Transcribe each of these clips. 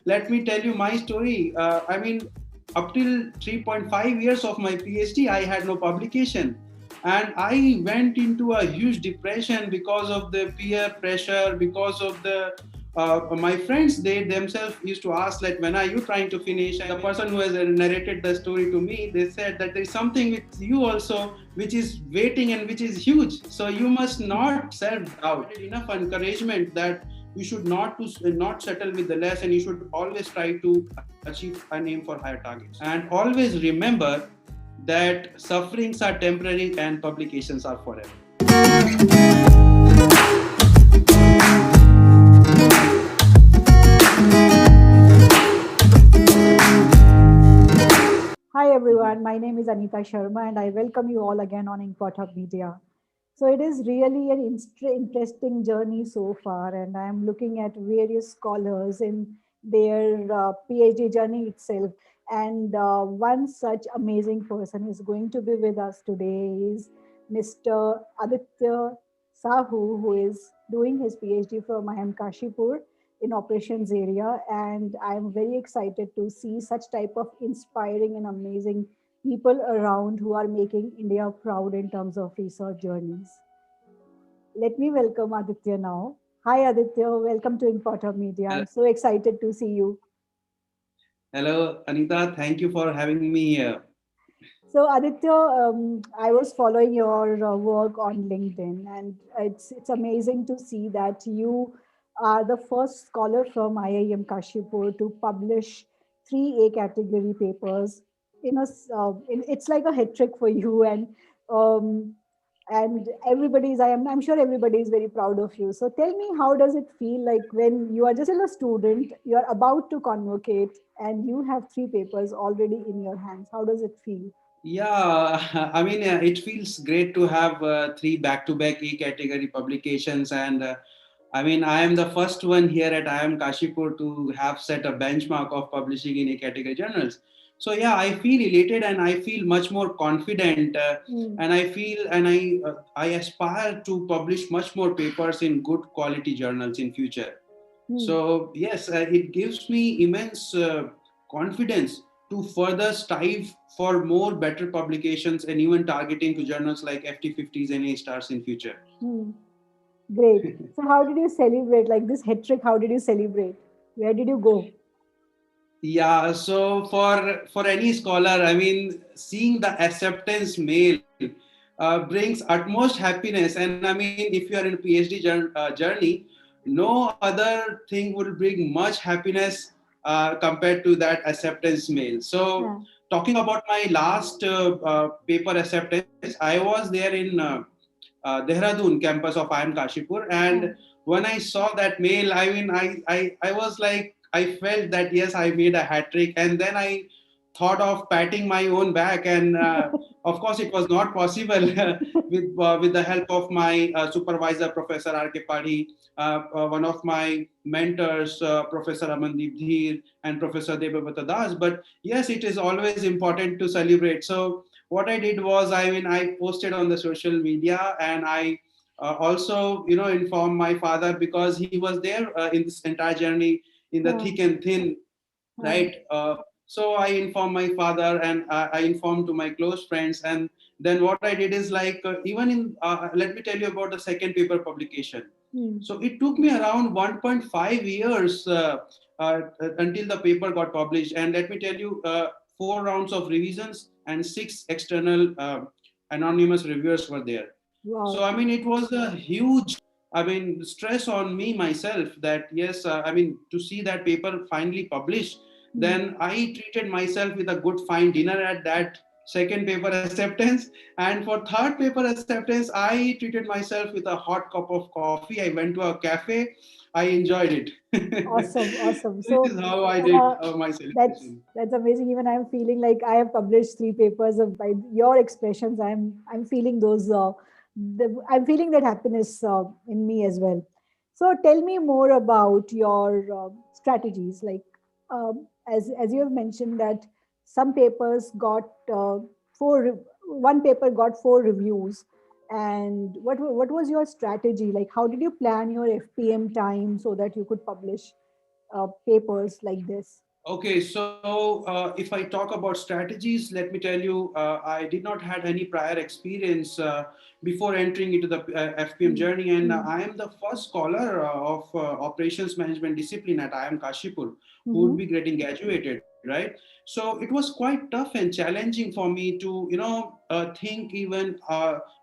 let me tell you my story. Up till 3.5 years of my PhD, I had no publication. And I went into a huge depression because of the peer pressure, because of the my friends, they themselves used to ask, like, when are you trying to finish? And the person who has narrated the story to me, they said that there is something with you also which is waiting and which is huge. So you must not self-doubt. Enough encouragement that you should not settle with the less, and you should always try to achieve and aim for higher targets. And always remember that sufferings are temporary and publications are forever. Hi everyone, my name is Anita Sharma and I welcome you all again on Import Hub Media. So it is really an interesting journey so far, and I am looking at various scholars in their PhD journey itself. And one such amazing person is going to be with us today is Mr. Aditya Sahu, who is doing his PhD from IIM Kashipur in operations area, and I'm very excited to see such type of inspiring and amazing people around who are making India proud in terms of research journeys. Let me welcome Aditya now. Hi Aditya, welcome to Importer Media. I'm so excited to see you. Hello, Anita. Thank you for having me here. So Aditya, I was following your work on LinkedIn, and it's amazing to see that you are the first scholar from IIM Kashipur to publish three A category papers. It's like a hat trick for you, um, and I'm sure everybody is very proud of you. So tell me, how does it feel like when you are just still a student, you are about to convocate, and you have three papers already in your hands? How does it feel? Yeah, it feels great to have three back-to-back E category publications, and I am the first one here at IIM Kashipur to have set a benchmark of publishing in A category journals. So yeah, I feel elated and I feel much more confident, Hmm. and I aspire to publish much more papers in good quality journals in future. Hmm. So yes, it gives me immense confidence to further strive for more better publications and even targeting to journals like FT50s and A stars in future. Hmm. Great. So how did you celebrate like this hat trick? How did you celebrate? Where did you go? Yeah, so for any scholar, seeing the acceptance mail brings utmost happiness. And if you are in a PhD journey, no other thing will bring much happiness compared to that acceptance mail. So, Yeah. talking about my last paper acceptance, I was there in Dehradun campus of IIM Kashipur, Yeah. and when I saw that mail, I was like, I felt that yes, I made a hat trick, and then I thought of patting my own back, and of course, it was not possible with the help of my supervisor, Professor R.K. Padhi, one of my mentors, Professor Amandeep Dheer, and Professor Devabata Das. But yes, it is always important to celebrate. So what I did was, I posted on the social media, and I also, informed my father, because he was there in this entire journey in the Yeah. thick and thin, Yeah. right? So I informed my father, and I informed to my close friends, and then what I did is, like, even in let me tell you about the second paper publication. Hmm. So it took me around 1.5 years until the paper got published, and let me tell you, 4 rounds of revisions and 6 external anonymous reviewers were there. So Wow. it was a huge, stress on me myself, that yes, to see that paper finally published. Hmm. Then I treated myself with a good fine dinner at that second paper acceptance, and for third paper acceptance, I treated myself with a hot cup of coffee. I went to a cafe. I enjoyed it. Awesome. Awesome. This is So how I did uh, my that's celebration. that's amazing. Even I'm feeling like I have published three papers of by your expressions. I'm feeling those. I'm feeling that happiness in me as well. So tell me more about your strategies. Like as you have mentioned that some papers got one paper got four reviews. And what was your strategy? Like how did you plan your FPM time so that you could publish? papers like this? Okay, so if I talk about strategies, let me tell you, I did not had any prior experience before entering into the FPM Mm, journey, and mm, I am the first scholar of operations management discipline at IIM Kashipur who would mhm, be getting graduated, right? So it was quite tough and challenging for me to, think even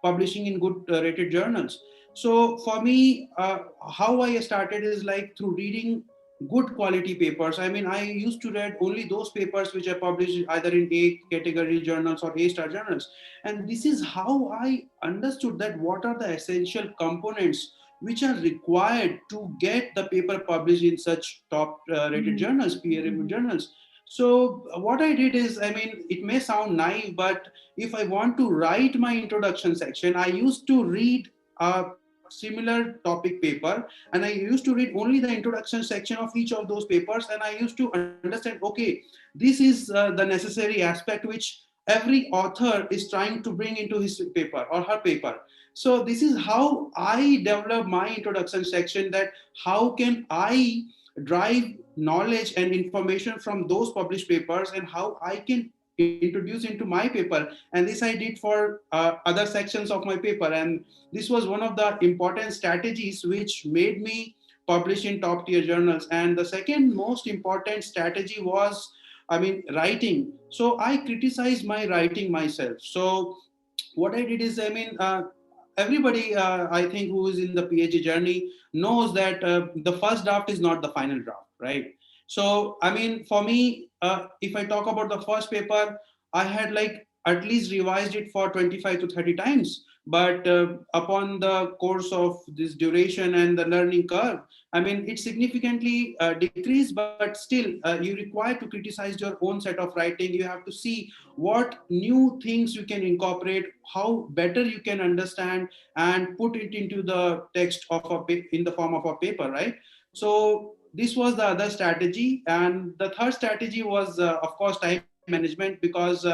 publishing in good rated journals. So for me, how I started is like through reading good quality papers. I mean, I used to read only those papers which are published either in A category journals or A star journals. And this is how I understood that what are the essential components which are required to get the paper published in such top rated mhm, journals, peer reviewed mhm, journals. So what I did is, I mean, it may sound naive, but if I want to write my introduction section, I used to read a similar topic paper, and I used to read only the introduction section of each of those papers, and I used to understand, okay, this is the necessary aspect which every author is trying to bring into his paper or her paper. So this is how I develop my introduction section, that how can I drive knowledge and information from those published papers and how I can introduce into my paper. And this I did for other sections of my paper, and this was one of the important strategies which made me publish in top tier journals. And the second most important strategy was, I mean, writing. So I criticized my writing myself. So what I did is, I mean, everybody, I think, who is in the PhD journey knows that the first draft is not the final draft, right? So, I mean, for me, if I talk about the first paper, I had like at least revised it for 25 to 30 times. But upon the course of this duration and the learning curve, I mean, it significantly decreased, but still, you require to criticize your own set of writing. You have to see what new things you can incorporate, how better you can understand and put it into the text of in the form of a paper, right? So this was the other strategy, and the third strategy was, of course, time management, because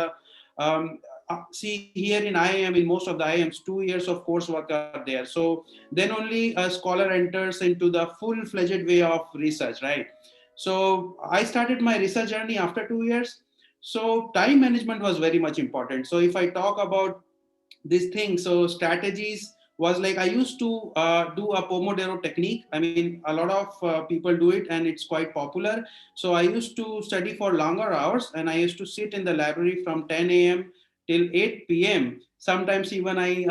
see, here in IIM, in most of the IIMs, 2 years of coursework are there. So then only a scholar enters into the full-fledged way of research, right? So I started my research journey after 2 years. So time management was very much important. So if I talk about these things, so strategies was like I used to do a Pomodoro technique. I mean, a lot of people do it, and it's quite popular. So I used to study for longer hours, and I used to sit in the library from 10 a.m. till 8 p.m. Sometimes even I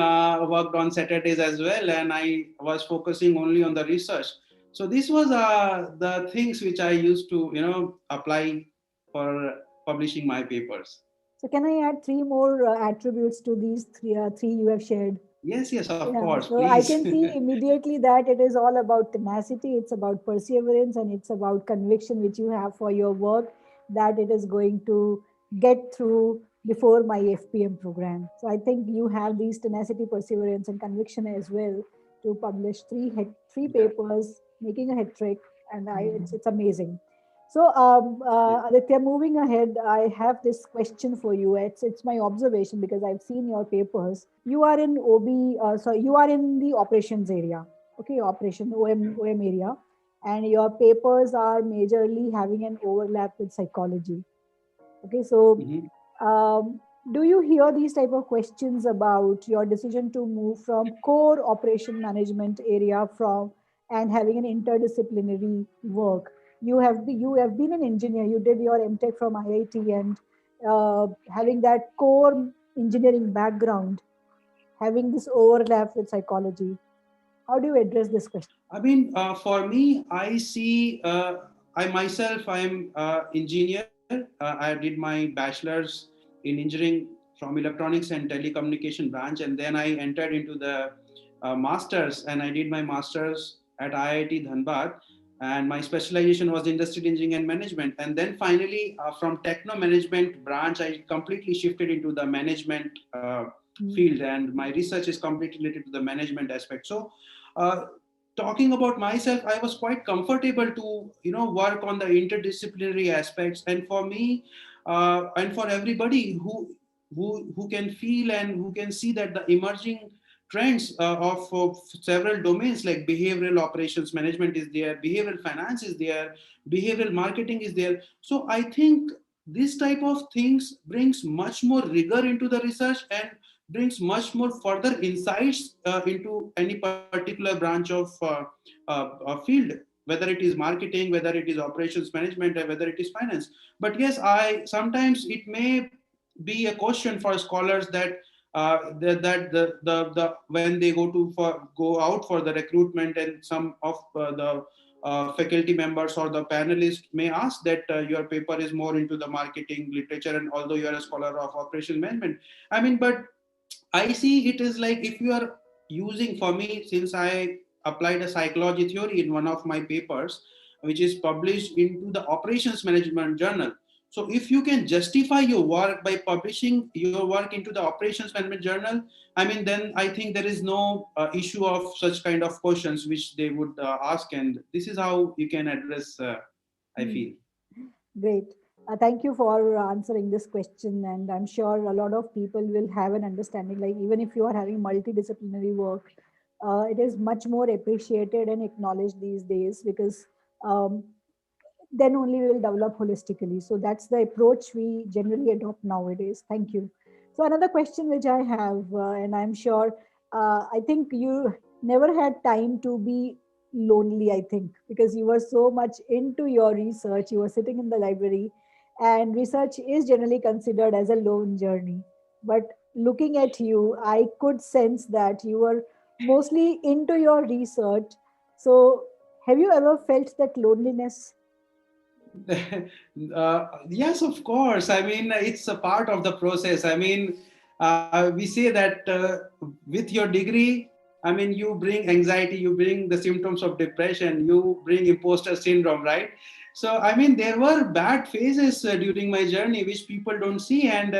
worked on Saturdays as well, and I was focusing only on the research. So this was the things which I used to, apply for publishing my papers. So can I add three more attributes to these three you have shared? Yes, yes, of Yeah, course, so I please. can see immediately that it is all about tenacity, it's about perseverance, and it's about conviction which you have for your work that it is going to get through before my FPM program. So I think you have these tenacity, perseverance, and conviction as well to publish three Yeah, papers, making a hat trick, and it's amazing. So, yeah. Aditya, moving ahead, I have this question for you. It's my observation because I've seen your papers. You are in OB, so you are in the operations area, okay, operation OM area, and your papers are majorly having an overlap with psychology. Okay, so Mhm. um, do you hear these type of questions about your decision to move from core operation management area from and having an interdisciplinary work? You have been an engineer. You did your MTech from IIT, and having that core engineering background, having this overlap with psychology. How do you address this question? I mean, for me, I see, I myself, I am engineer. I did my bachelor's in engineering from electronics and telecommunication branch, and then I entered into the master's, and I did my master's at IIT Dhanbad, and my specialization was industrial engineering and management. And then finally, from techno management branch, I completely shifted into the management Mm, field, and my research is completely related to the management aspect. So. Uh, Talking about myself, I was quite comfortable to work on the interdisciplinary aspects. And for me, and for everybody who can feel and who can see that the emerging trends of several domains, like behavioral operations management is there, behavioral finance is there, behavioral marketing is there. So I think this type of things brings much more rigor into the research and brings much more further insights into any particular branch of field, whether it is marketing, whether it is operations management, or whether it is finance. But yes, I sometimes it may be a question for scholars that when they go out for the recruitment, and some of the faculty members or the panelists may ask that your paper is more into the marketing literature, and although you are a scholar of operational management, I mean, but I see it is like, if you are using, for me, since I applied a psychology theory in one of my papers, which is published into the Operations Management Journal. So if you can justify your work by publishing your work into the Operations Management Journal, I mean, then I think there is no issue of such kind of questions which they would ask, and this is how you can address. I Hmm. feel. Great. Thank you for answering this question. And I'm sure a lot of people will have an understanding. Like, even if you are having multidisciplinary work, it is much more appreciated and acknowledged these days, because um, then only we will develop holistically. So that's the approach we generally adopt nowadays. Thank you. So another question which I have, and I'm sure, I think you never had time to be lonely, I think, because you were so much into your research. You were sitting in the library, and research is generally considered as a lone journey. But looking at you, I could sense that you were mostly into your research. So have you ever felt that loneliness? Yes, of course. I mean, it's a part of the process. I mean, we say that with your degree, I mean, you bring anxiety, you bring the symptoms of depression, you bring imposter syndrome, right? So, I mean, there were bad phases during my journey which people don't see. And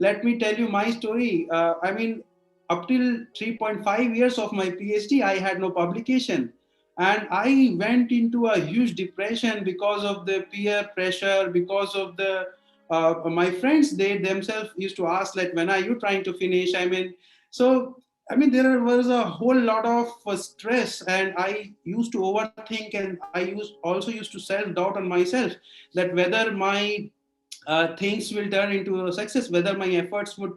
let me tell you my story. I mean, up till 3.5 years of my PhD, I had no publication, and I went into a huge depression because of the peer pressure, because of the my friends, they themselves used to ask, like, when are you trying to finish? I mean, so I mean, there was a whole lot of stress, and I used to overthink, and also used to self doubt on myself, that whether my things will turn into a success, whether my efforts would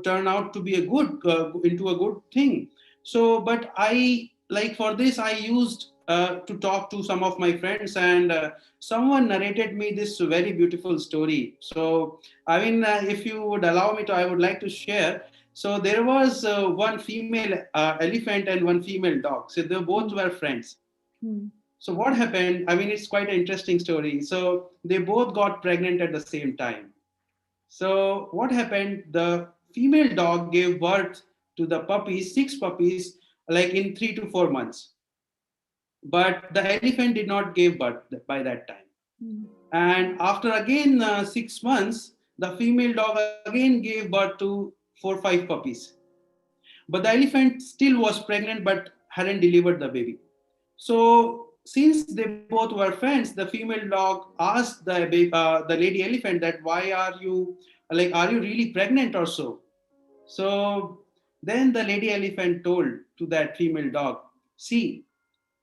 turn out to be a good into a good thing. So, but I, like, for this I used to talk to some of my friends, and someone narrated me this very beautiful story. So, I mean, if you would allow me to, I would like to share. So there was one female elephant and one female dog. So they both Hmm. were friends. Hmm. So what happened? I mean, it's quite an interesting story. So they both got pregnant at the same time. So what happened? The female dog gave birth to the puppies, six puppies, like in 3 to 4 months. But the elephant did not give birth by that time. Hmm. And after again 6 months, the female dog again gave birth to 4 5 puppies. But the elephant still was pregnant but hadn't delivered the baby. So since they both were friends, the female dog asked the lady elephant that, why are you, like, are you really pregnant or so? So then the lady elephant told to that female dog, see,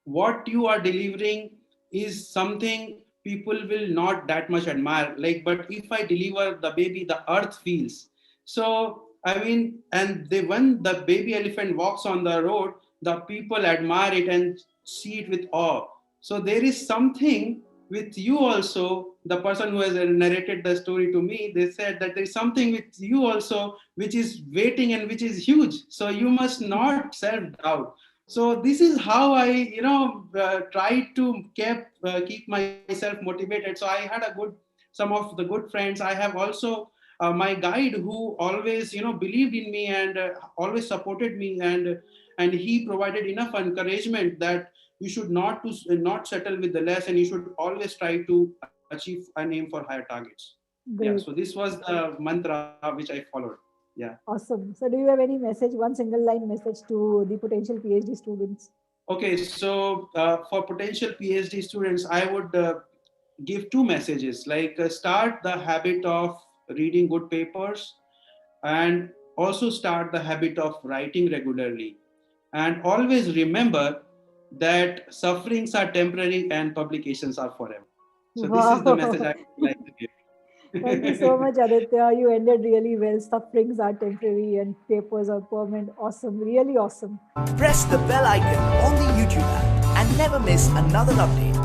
what you are delivering is something people will not that much admire, like, but if I deliver the baby, the earth feels. So I mean, and they, when the baby elephant walks on the road, the people admire it and see it with awe. So there is something with you also. The person who has narrated the story to me, they said that there is something with you also which is waiting and which is huge, so you must not self doubt. So this is how I, try to keep myself motivated. So I had a good, some of the good friends. I have also my guide who always, believed in me and always supported me, and he provided enough encouragement that you should not settle with the less, and you should always try to achieve and aim for higher targets. Yeah, so Great. this was the mantra which I followed. Yeah. Awesome. So, do you have any message, one single line message to the potential PhD students? Okay, so for potential PhD students, I would give two messages. Like, start the habit of reading good papers, and also start the habit of writing regularly. And always remember that sufferings are temporary and publications are forever. So this is the message I Wow. would like to Thank you so give. much, Aditya. You ended really well. Sufferings are temporary and papers are permanent. Awesome. Really awesome. Press the bell icon on the YouTube app and never miss another update.